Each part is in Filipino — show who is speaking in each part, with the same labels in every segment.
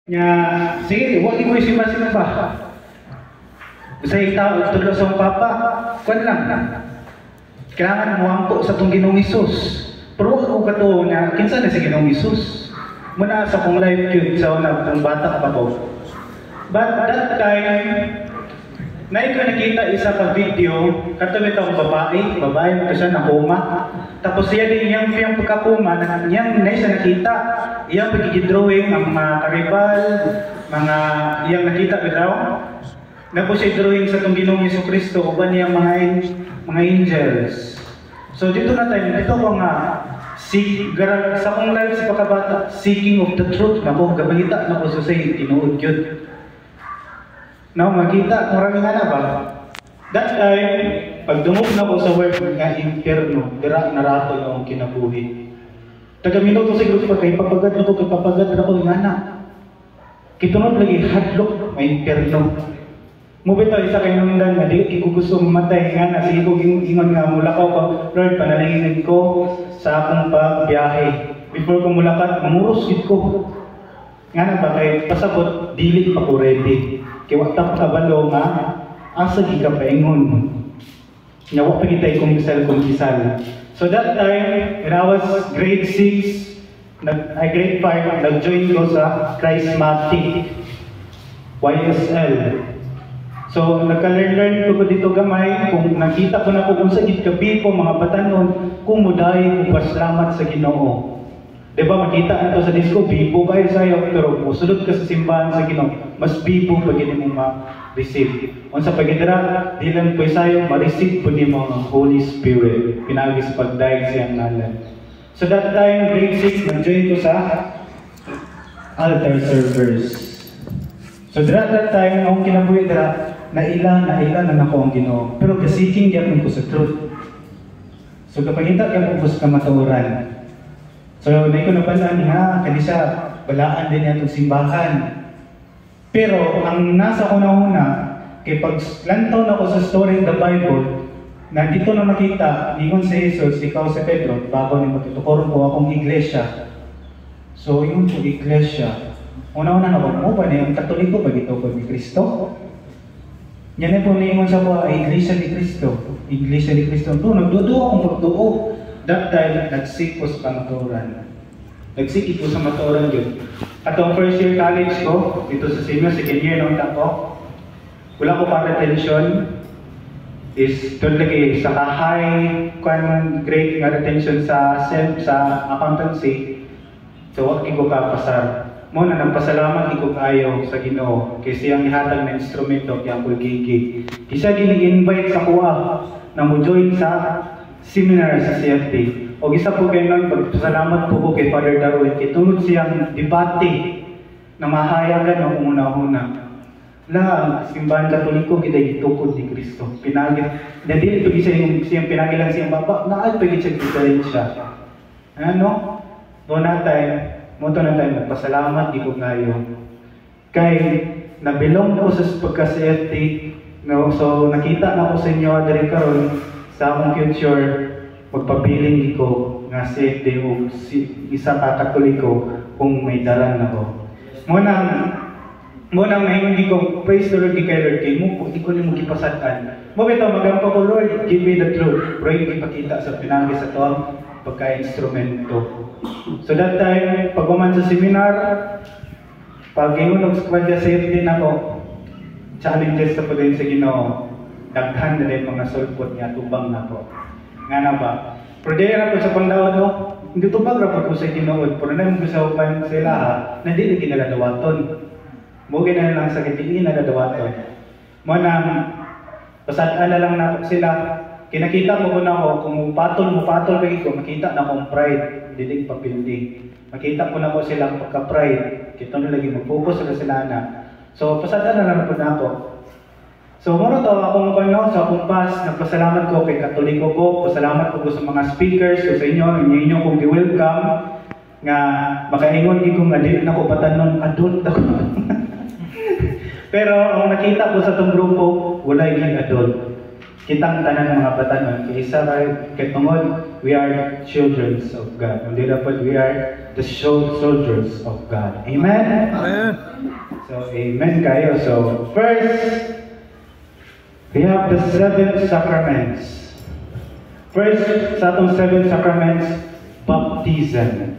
Speaker 1: Nya, sige, huwag mo simba-simba. Sa tao, tulad sa papa, kwan lang. Kailangan mo angko sa itong Ginoong Isus. Pero ako kato na, kinsa na si Ginoong Isus? Muna sa kong life yun, sa una, kung bata pa ko. But that time, na ikaw nakita isa ka video, katawid akong babae mo siya na homa. Tapos siya din yung pagkakuma, yung na siya nakita, iyang pagkikidrawing, ang mga karibal, mga iyang nakita bitaw. Na po siya drawing sa itong Ginoong Jesucristo, o ba niya mga angels. So dito na tayo, ito ko nga, sa kong life sa pagkabata, seeking of the truth, na po, gabangita na po sa say, tinuod yun. Now, makita, maraming nga na ba? That time, pag dumog na ko sa word nga impyerno, dira narato na akong kinabuhi. Taga-minuto siguro pa kay papagad na ko nga na. Kitunod lagi, hadlok, may impyerno. Mubito, isa kayo nundan nga, di ko gusto mamatay nga na, sige ko ingon nga, mula ko, Lord, panalangin ko sa akong pagbiyahe. Before ko mulakat, mamuros ko. Nga na ba, kay pasabot, dili pa ko ready. Kaya wakta pa kabalo nga, asa di ka paingon. Nawa pa kita'y kumisal. So that time, when I was grade 6, grade 5, nag-join ko sa Charismatic, YSL. So, nagka-learn ko dito gamay, kung nakita ko na kung sa gitkabi ko, mga batanon, kung mudahi, kung pasalamat sa Ginoo. Diba, makita na to sa disco, bibo kayo sa'yo, pero musulod ka sa simbahan sa Ginoo, mas bibo pag hindi mo ma-receive. Kung sa pagkidra, di lang po sa'yo, ma-receive po niyo ang Holy Spirit. Pinagis pag-dive siyang nalan. So that time, grade 6, nag-join ko sa altar servers. So that time, akong kinabuhi naila na nako ang Ginoo. Pero kasiking gyapon ko sa truth. So kapag hinta gyapon ko sa kamatuoran. So na ko nabalaan nga kanisa balaan din atong simbahan. Pero ang nasa una kay pag lantaw na ko sa story in the Bible, na dito na makita ingon si Jesus, ikaw si Pedro, bago ni matutukoron ko akong iglesia. So yung iglesia, una-una na mo ba niya ang Katoliko pag ito ko ni Kristo? Yan po niingon sa ko, Iglesia ni Cristo. Iglesia ni Cristo. Doon, nagduduo akong magduo. That time, nagsik ko sa kamaturan. Nagsik ko sa maturan yun. At ang first year college ko, dito sa senior, second year nung tako, wala ko pa retention. Is doon lagi sa high grade nga retention sa accountancy. So, wag ko kapasar. Muna nang pasalamat ikog ayaw sa Ginoo kay siyang ihatag na instrumento kaya ko gigi. Isa gini-invite sa kuha na mo join sa seminar sa CFT. O isa po kay nun, pagpasalamat po ko kay Father Darwin kay tungod siyang debate na mahayagan ng una-una. Simbahan Katoliko kita gitukod ni Kristo. Pinagil. Dili ito siyang pinagilan siyang baba, naay pagit siya diferensya. Ano? Doon na tayo. Munto na tayo magpasalamat, di ko ngayo. Kay, nabilong ko sa pagka-CFT, no? So nakita na ko sa inyo, dari karon sa akong future, magpabiling ko nga CFT o isa ka Katoliko kung may daran na ko. Muna mahingon ko, praise the Lord, kay Lord, kay mo, di ko mo kipasatan. Mabito, magampa ko, Lord, give me the truth. Pero yung ipakita sa pinagis sa to, pagka-instrumento. So that time, pagpaman sa seminar, pag iunog sa kwadya safety na ko, challenges na po din sa Ginoo, daghan na rin mga sulpot niya, tubang na po. Nga na ba? Pero di na po sa pandawad ko, hindi tubang na po sa Ginoo, pero na yung gusto pa sila ha, na di na ginaladawaton. Mugin na lang sa kitingin na nadawaton. Muna, pasadaan na lang na sila, kinakita mo na ako, kung mo patol lagi ko, makita na akong pride, didig papildi. Makita ko na ko silang pagka-pride, kita na lagi mag-focus sila na. So, pasada na lang po na ako. So, muna to, akong sa akong pass, nagpasalamat ko kay Katoliko ko, pasalamat ko sa mga speakers, so sa inyo kong i-welcome, nga makaingon ko nga, di na ko patanon, adult ako. Pero, ang nakita ko sa itong grupo, wala yung adult. Kitang tanan ng mga batanon, kaysa kay tungod, we are children of God. Hindi dapat we are the soldiers of God. Amen?
Speaker 2: Amen.
Speaker 1: So, amen kayo. So, first, we have the 7 sacraments. First, sa atong 7 sacraments, baptism.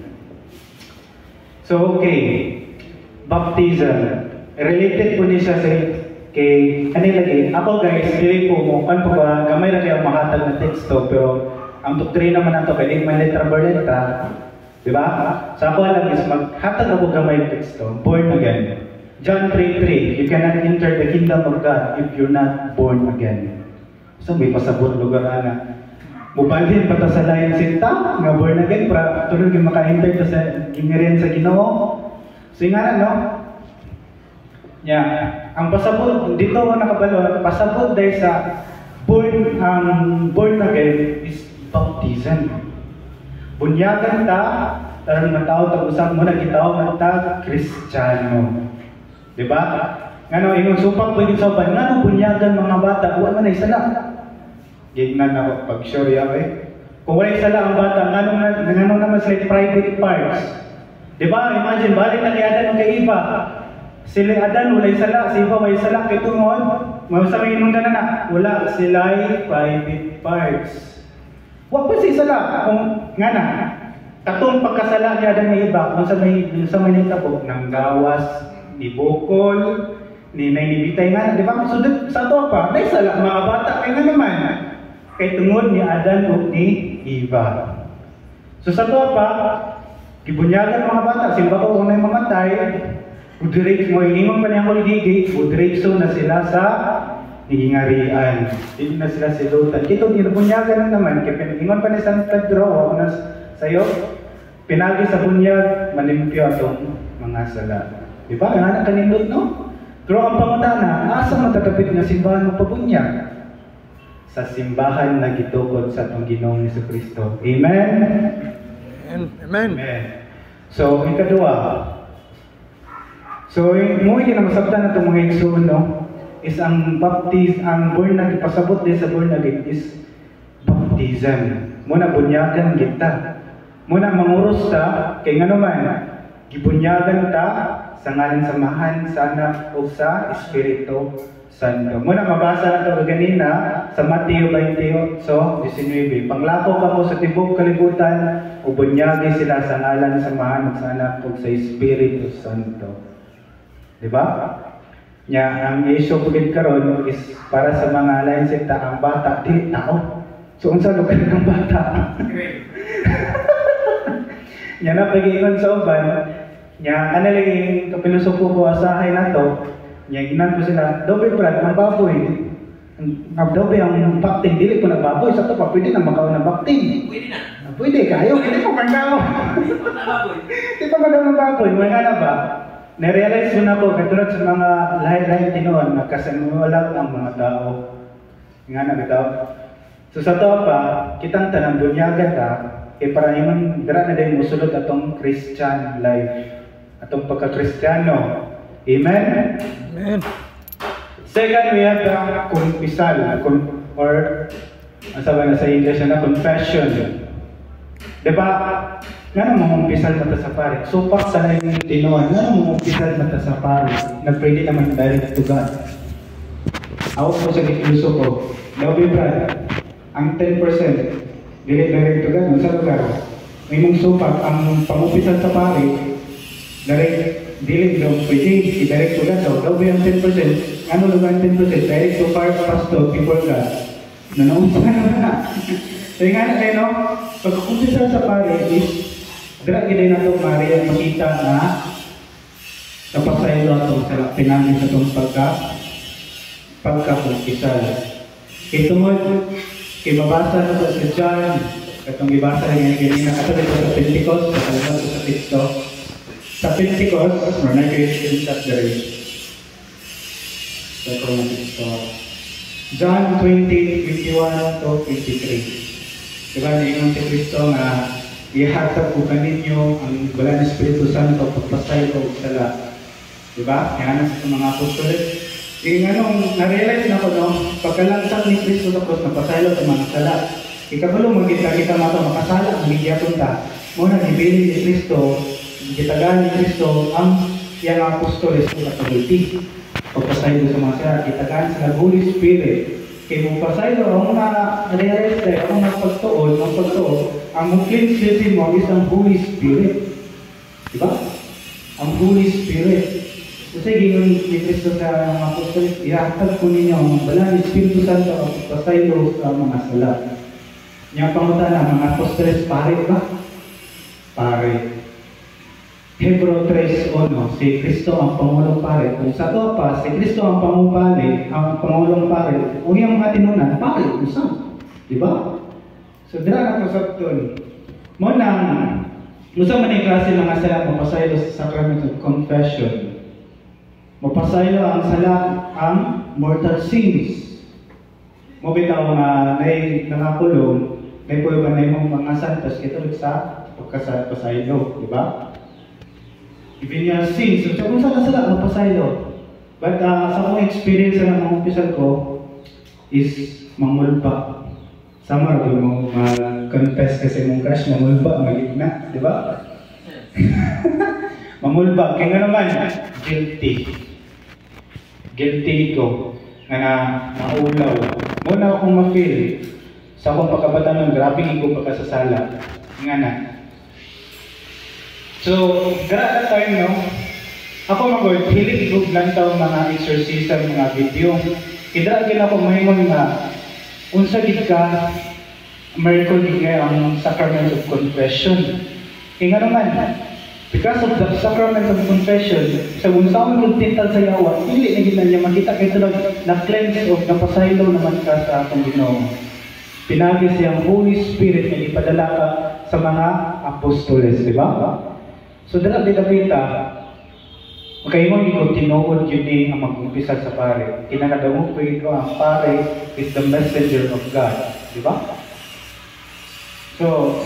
Speaker 1: So, okay. Baptism. Related po niya siya sa kay lagi. Ako guys, dili po mo kan po ba gamay ra kay mahatag na teksto pero ang doktrina man nato kay man letra per letra, di ba? Sa ako lang is maghatag ako gamay teksto, born again. John 3:3, you cannot enter the kingdom of God if you're not born again. So may pasabot lugar ana. Mubalhin pa ta sa lain sinta nga born again para tuloy gyud maka-enter ta sa gingiren sa Ginoo. So nga no? Ang pasabot dito mo nakabalo, pasabot dahil sa born again is baptism. Bunyagan ta, tarang matao tag-usap mo na gitawag ta Kristiyano. Diba? Ngano imong supak pwede sa uban, ngano bunyagan mga bata, wa man ay sala. Gignan ako pag sure yawe. Kung wala sala ang bata, ngano naman sila private parts. Diba? Imagine balik na kay Adan o kay Eva. Sila Adan walay sala, si Eva may sala kay tungod. Mausa may inunda na wala sila'y private parts. Wa pa si sala kung ngana. Katong pagkasala ni Adan ni Eva kung sa may nitabo nang gawas, ni bukol, ni nainibitay nga, di ba? So sa to pa, may sala mga bata kay nga naman. Kay tungod ni Adan o ni Eva. So sa to pa, gibunyagan mga bata, simba ko kung may mamatay. Udiretso mo, ingon pa niya ko ligigit, udiretso na sila sa hingarian. Hindi na sila silutan. Kito, binabunyagan na naman. Kaya ingon pa ni San Pedro, ako na sa'yo, pinagi sa bunyag, malimpyo atong mga sala. Diba? Ang anak kanindot, no? Pero ang pangutana, asa matatapit nga simbahan mo pabunyag? Sa simbahan na gitukod sa atong Ginoong Jesucristo. Amen?
Speaker 2: Amen.
Speaker 1: Amen. So, ikadua, so, mo na masabtan na itong mga igsoon, no? Is ang born again, pasabot din sa born again is baptism. Muna bunyagan kita. Muna manguros ta, kay nga naman, gibunyagan ta sa ngalan samahan sa anak o sa Espiritu Santo. Muna mabasa na ito ganina sa Mateo 28:19. Panglako ka mo sa tibok kalibutan, o bunyagi sila sa ngalan samahan sa anak o sa Espiritu Santo. Diba? Ang issue pugid karon is para sa mga lain sita ang bata dili tao. So unsa lugar ng bata? Nya na pag-ingon sa uban, nya kanang kapilosopo ko asahay nato, nya ginan ko sila, dobe brad ang baboy. Ang dobe ang bakting dili ko na baboy sa to pa pwede na makaon na bakting. Pwede na. Pwede kayo, pwede mo kangao. Di pa madam ng baboy, may ana ba? Na-realize ko na po, katulad sa mga lahi-lahi tinuan, nagkasanuwalag ang mga tao. Nga na bitaw. So sa to pa, kitang tanang bunyagan ta, para naman dira na din musulod atong Christian life. Atong pagka-Kristiyano. Amen?
Speaker 2: Amen.
Speaker 1: Second, we have the confessal, or ang sabi na sa English na confession. Diba? Nga nang mumpisal mata sa pare. So, pak sa lain ng tinuan, nga nang mumpisal mata sa pare, nag-pray naman direct to God. Ako po sa kikiluso ko, Lobby Brad, ang 10%, direct to God, sa lugar. May mong supak, ang pamumpisal sa pare, direct, pwede, i-direct to God. So, Lobby ang 10%, ano lugar ang 10%, direct to fire pastor before God. Nanaunsa na. So, nga na kayo, no? Pagkakumpisal sa pare is, dira gid na to Maria makita na napasaylo ato sa pinangin sa tong pagkakumpisal. Ito mo kay mabasa na sa John, katong gibasa nga ganina katong sa Pentecost, sa Kristo. Sa Pentecost, na nag-Christian sa dere. Sa Kristo. John 20:21 to 23. Diba niingon si Kristo nga ihatag ko kaninyo ang bala ng Espiritu Santo pagpasay ko sala. Diba? Kaya sa mga apostoles. Nga nung na-realize na ko, no, pagkalansap ni Kristo tapos napasaylo sa mga sala. Ikabalo magkita makasala ang bigyan ta. Muna ibili ni Kristo, gitagaan ni Kristo ang yang apostoles o katuliti. Pagpasaylo sa mga sila, kitagaan sa Holy Spirit. Kaya mong pasaylo, ang mga realize tayo, ang mga pagtuon, ang mong mo is ang Holy Spirit. Diba? Ang Holy Spirit. Kasi ginoon ni Kristo sa mga apostoles, ihatag ko ninyo ang Banal na Espiritu Santo ang pasaylo sa mga sala. Yung pangutan ang mga apostoles, pare ba? Pare. Hebrew 3:1, si Kristo ang Pangulong Pare. Kung sa to pa, si Kristo ang Pangulong Pare, o yung mga tinunan, pare, usap. Diba? So, dira na to sa tun. Munang, gusto man yung klase mga sala, mapasaylo sa Sacrament of Confession. Mapasaylo ang sala, ang mortal sins. Mabitaw nga, nakakulong, may pwede na yung mga santos, ito sa pagkasaylo, diba? Even yung sins, so kung saan sila mapasaylo. But sa akong experience na mga umpisal ko is mangulpa. Sama rin mo confess kasi mong crush, mangulpa, magigna, di ba? Mangulpa, kaya nga naman, guilty. Guilty ko, nga naulaw. Muna akong ma-feel sa akong pagkabata ng grabe ko pagkasasala. Nga na. So, gara na time, no? Ako mag-word, hilig ko lang tayo mga exorcism, mga video. Kidragin ako mahimon nga, unsa gid ka, miracle gid ang Sacrament of Confession. Kaya nga naman, because of the Sacrament of Confession, sa unsaon mo tintal sa yawa, hindi na gid niya makita kay tulad na-cleanse of napasaylo naman ka sa atong Ginoo. Pinagi siyang Holy Spirit na ipadala ka sa mga apostoles, di ba? So, dala kita, makaingon ko tinuod yun ang mag-umpisal sa pare. Kinakadamog ko ito ang pare is the messenger of God. Di ba? So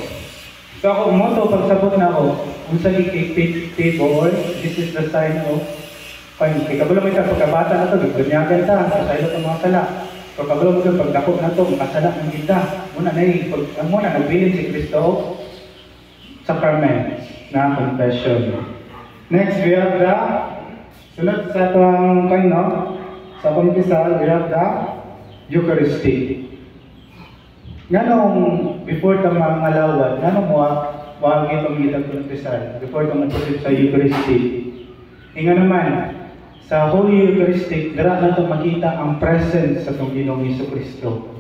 Speaker 1: ako umoto, pagsabot na ako, kung sa table, this is the sign of fine. Kaya kabalo mo ito, pagkabata na ito, ganyagan ta, pasaylo ito mga sala. Kaya kabalo mo ito, pagdakot na ito, makasala ng gita. Muna nagbilin si Kristo, sacrament na confession. Next, we have the sunod sa itong kaino, sa pampisal, we have the Eucharistic. Nganong before ito mga lawat, nganong wag itong itang pampisal, before ito magpusip sa Eucharistic. Nga naman, sa Holy Eucharistic, dara na ito makita ang presence sa itong Ginoong Jesucristo.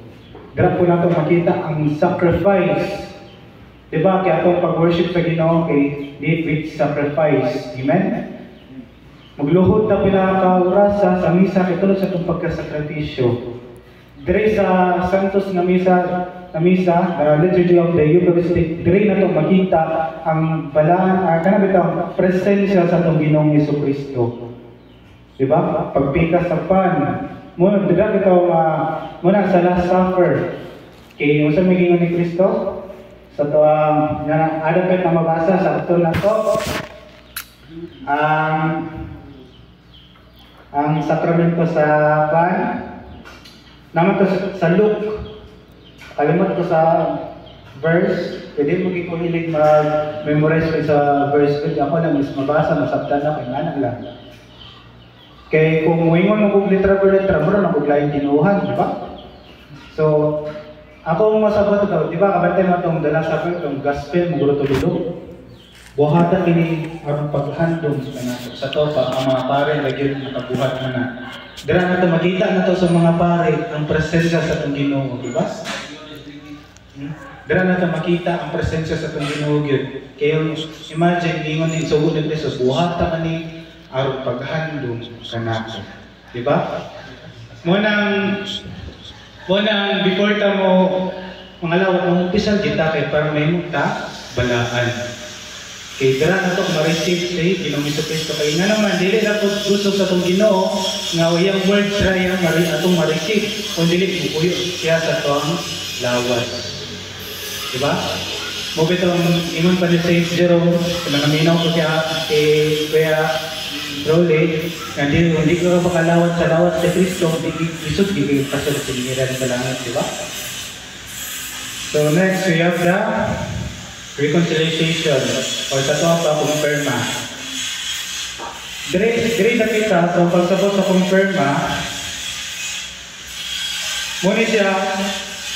Speaker 1: Dara po na ito makita ang sacrifice. Diba, kaya itong pag-worship sa Ginoo kay David sacrifice. Amen? Magluhod na pinaka-oras sa misa kay tulad sa itong pagkasakripisyo. Dire sa Santos na misa, the Liturgy of the Eucharistic, dire na itong makita ang kanang presensya sa itong Ginoong Jesucristo. Diba? Pagpika sa pan. Muna sa Last Supper. Kaya yung sa maging ni Kristo, sa ito adapit na mabasa sa ito na ito ang sakramento sa pan naman ito sa Luke. Kalimot ko sa verse, pwede mo hilig mag-memorize ko sa verse ko. Ako lang is mabasa, masabtan na kay nga lang. Kaya kung muingon mo kong litra mo rin ang kuglayin tinuhan, di ba? So, ako masabot ito, di ba, kabantay mo itong dala sa itong gospel, maguro ito dito. Buhatan ini ang paghandong sa topa, ang mga pare, lagyan nakabuhat mo na. Dira na ito, makita na ito sa mga pare, ang presensya sa itong Ginoo, di ba? Dira na ito, makita ang presensya sa itong Ginoo. Kaya imagine, ingon ni Sugod ni Kristo, buhatan ka ni ang paghandong sa nato. Di ba? Munang before ta mo mga lawat mong umpisal kita kay para may muta balaan. Kay dira na to ma-receive sa Ginoong Jesucristo kay nga naman dili na po gusto sa tong Ginoo nga uyang word try ang atong ma-receive kun dili puyo siya sa tong lawat. Di ba? Mo bitong ingon pa ni Saint Jerome nagaminaw ko siya kaya Role, hindi ko makalawat sa lawat sa Kristo, isod, hindi ko kasi sinira sa langit, di ba? So next, we have the reconciliation, or sa ito pa, kumpirma. Dire na kita sa pagsabot sa confirma. Muna siya,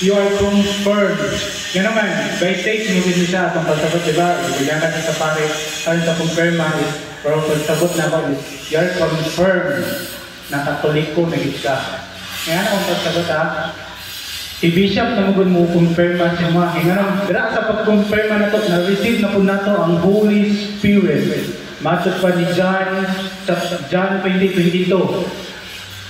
Speaker 1: you are confirmed. Yan naman, by stage mo din siya itong pagsabot, diba? Ibigyan ka sa pare, ano sa confirma is, pero pagsabot na ba is, you are confirmed na katoliko na git ka. Ngayon akong pagsabot ha, si Bishop na mo confirma siya mga. Ngayon, dira sa pag-confirma na to, na-receive na po na to ang Holy Spirit. Matod pa ni John 20:22.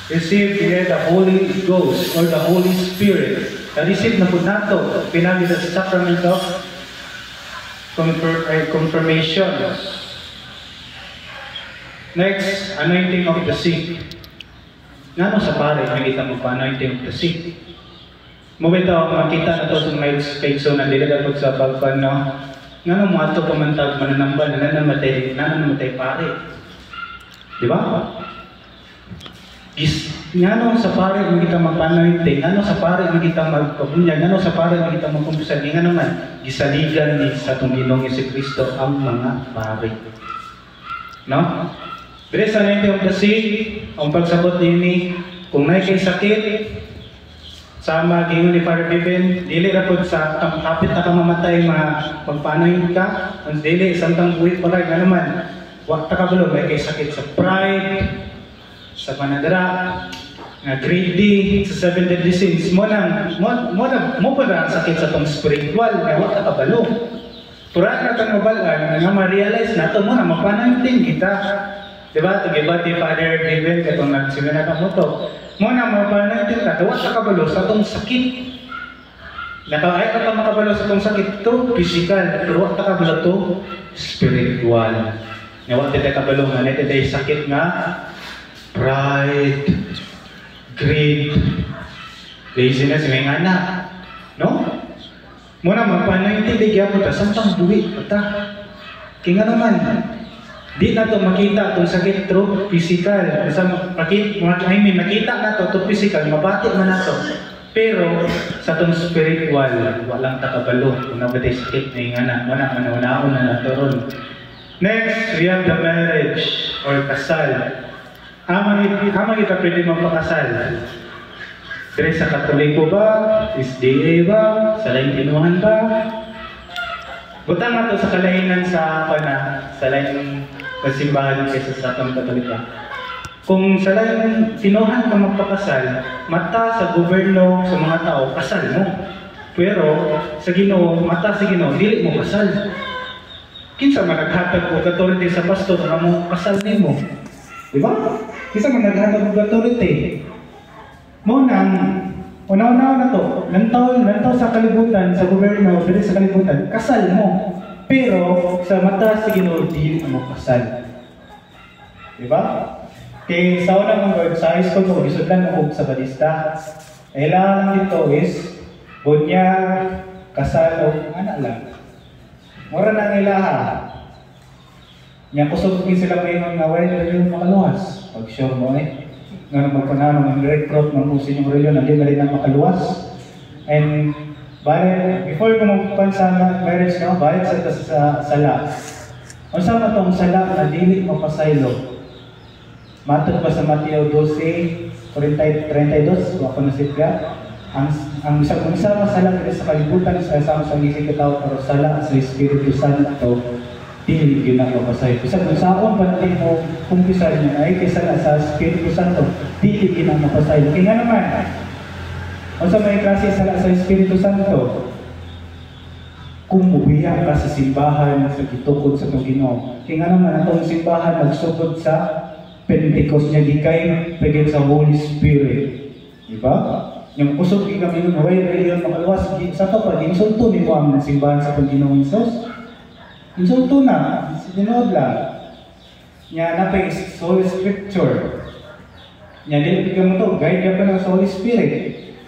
Speaker 1: Receive the Holy Ghost or the Holy Spirit. Na-receive na po na to. Pinagi sa sacrament of confirmation. Next, anointing of the sick. Nga sa pare, nakita mo pa anointing of the sick. Mubito, makita na to sa mga kaitso na dila sa bagpan, no? Nga nung mga ito pamantag, mananamba, nananamatay pare. Di ba? Nga nung sa pare, makita magpanointing, nga nung sa pare, makita magpabunyag, nga nung sa pare, makita magkumpusan, nga naman, gisaligan ni sa itong Ginoong Jesucristo ang mga pare. No? Pero sa anointing of the sick, ang pagsabot ni kung may kay sakit, sama gingon ni Father Pippen, dili ra pud sa kapit na kamamatay magpanoy ka, ang dili samtang buhit pa nga naman. Wa ta kabalo may kay sakit sa pride, sa panadara, nga greedy, sa 7 deadly sins. Mo pa na sakit sa tong spiritual, nga wa ta kabalo. Pura na tang mabalan nga ma-realize nato mo na mapanoy din kita. Diba? Tigiba ti Father Pippen katong nagsimula ka mo to. Muna mapanoy din ka, dawa ka kabalo sa itong sakit. Nakakaya ka pa makabalo sa itong sakit, ito physical, pero wak ka kabalo ito spiritual. Nawak tayo kabalo nga, nito tayo sakit nga, pride, greed, laziness, may nga na. No? Muna mapanoy din, di kaya po ta, samtang buwit po ta. Kaya nga naman, di na ito makita itong sakit through physical. Makita na ito physical, mabati man na ito. Pero sa itong spiritual, walang takabalo. Kung nabatay sakit na yung anak, manaon na ito ron. Next, we have the marriage or kasal. Amang ito pwede magpakasal. Pero sa Katoliko ba? SDA ba? Sa laing inuhan ba? Butang na ito sa kalahinan sa laing kasimbahan kaysa sa atong Katolika. Kung sa laing sinuhan ka magpakasal, mata sa gobyerno sa mga tao, kasal mo. Pero sa Ginoo, mata sa Ginoo, dili mo kasal. Kinsa man naghatag og authority sa pastor na mo kasal nimo. Di ba? Kinsa man naghatag og authority. Mo nang una-una na to, lantaw sa kalibutan, sa gobyerno, dili sa kalibutan, kasal mo. Pero sa mata sa Ginoo, dili mo kasal. Di ba? Kaya sa unang mga sa high school ko, gisudlan ako sa balista. Kailangan dito is, bunyag, kasal, o anak lang. Mura na ilaha. Nga kusog sila ngayon nga wala na yung makaluwas. Pag sure mo nga magpanano, mag-recruit ng usin yung reliyon, hindi na rin ang makaluwas. And before ko magpan sa marriage, no, balik sa sala. Ang sama itong sala na dili mapasaylo. Matod pa sa Mateo 12:32, ako na sitga. Ang sama sala sa kalibutan, sa sama sa ngisi katao, pero sala sa Espiritu Santo, dili yun ang mapasaylo. Isa kung saan pa natin mo kumpisar niya ay kisala sa Espiritu Santo, dili yun ang mapasaylo. Kaya nga naman, o sa may klase sala sa Espiritu Santo, kung mubiyak ka sa simbahan, sa gitukod sa itong Ginoo. Kaya nga naman, itong simbahan nagsugod sa Pentecost niya, di kayo pagin sa Holy Spirit. Diba? Yung kusog kami nun, away, reliyon, makaluwas, sa ito pa, insulto ni mo ang simbahan sa Panginoong Isos. Insulto na, sinunod lang. Nga na pa yung Holy Scripture. Nga din ka mo ito, guide ka pa ng Holy Spirit.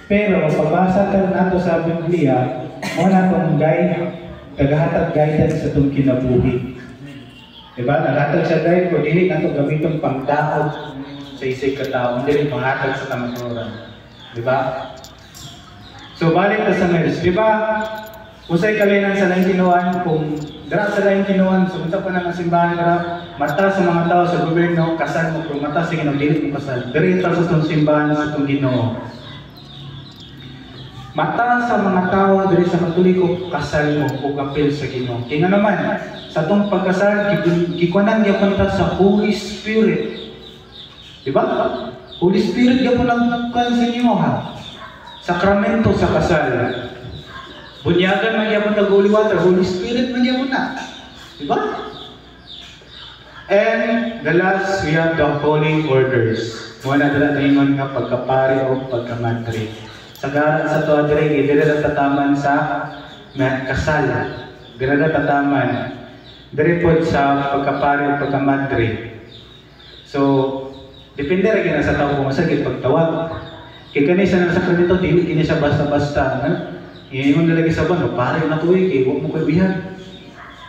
Speaker 1: Pero pagbasa ka nato sa Biblia, mo na itong guide, kagahatag guidance sa itong kinabuhi. Diba? Naghatag sa guide ko, dili na ito gamitin pangdaog sa isig katao, hindi rin panghatag sa kamaturan. Diba? So, balik na sa marriage. Diba? Usay kalinan sa 1901 kung Dara sa lain kinuan, so unsa pa nang simbahan dara, mata sa mga tao sa gobyerno, kasal mo, pero mata sa Ginoo dili mo kasal. Diri ta sa itong simbahan sa itong Ginoo. Mata sa mga tao diri sa Katoliko, kasal mo o kapil sa Ginoo. Kaya nga naman, sa itong pagkasal, gikuanan gyapon ta sa Holy Spirit. Diba? Holy Spirit gyapon ang kan sa inyo ha. Sakramento sa kasal. Bunyagan man gyapon ta Holy Water, Holy Spirit man gyapon na. Diba? And the last, we have the Holy Orders. Muna dala taingon nga pagkapari o pagkamadre. Sagaran sa to adre, dire na tataman sa kasal. Dire na tataman. Dire po sa pagkapari o pagkamadre. So, depende rin na sa tao kung masagit pagtawag. Kaya kanisa na sa sakramento, dili kini siya basta-basta. Iyon nalagi sa bano, pare na to kaya huwag mo kaibihan.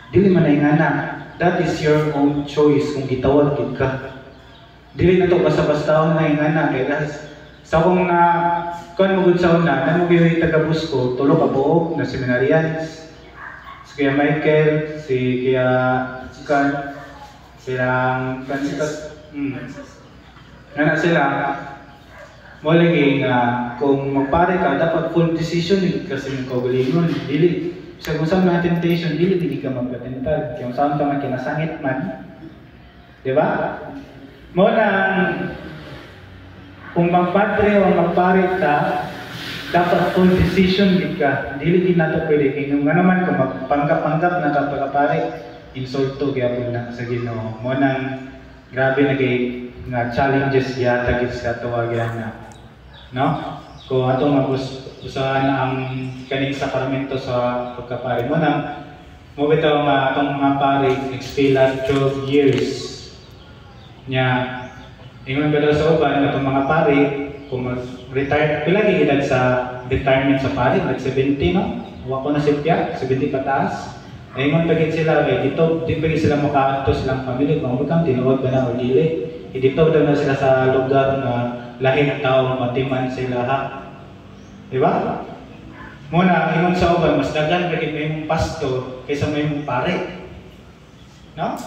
Speaker 1: Dili man na ingana. That is your own choice kung gitawag ka. Dili na to basta-basta na ingana. Kaya sa kung kung mo sa una, na mo yung taga-Busco, tulo ka buok na seminarians. Si Kuya Michael, si Kuya Kan, silang Francis. Nga sila, mo lagi nga kung magpare ka, dapat full decision kasi yung kaugalingon. Dili, sa kung saan mga temptation, dili ka magpatentad. Kung saan ka man kinasangit man. Diba? Mo lang, kung magpadre o magpare ka, dapat full decision ka. Dili din nato pwede. Kaya nga naman, kung magpanggap-panggap na kapagpare, insulto kaya po na sa Ginoo. Mo nang grabe na kay nga challenges yata gid sa tuwag na. No? Kung atong usahan ang kaning sakramento sa pagkapare mo nang mo bitaw nga atong mga pare expila 12 years nya ingon ba sa uban atong mga pare kung retire pila gi edad sa retirement sa pare like 70 no wa ko na sipya 70 pataas ingon pa gid sila kay dito di pa gid sila makaadto silang pamilya kung kang tinuod ba na o dili dito daw na sila sa lugar na lahi ng tao matiman sila ha. Diba? Muna, ingon sa uban, mas dagan bagay may mong pasto kaysa may mong pare. No?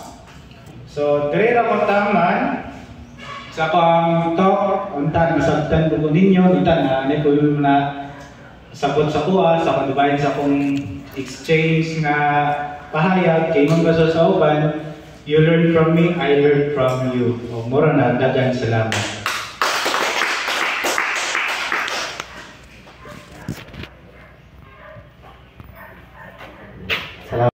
Speaker 1: So, dire ra ko taman sa akong talk, unta nasabtan ko ninyo, unta na ko na sabot sa kuha, sa kadubayan sa akong exchange nga pahayag, kay mong gaso sa uban, you learn from me, I learn from you. O, mura na, dagan salamat.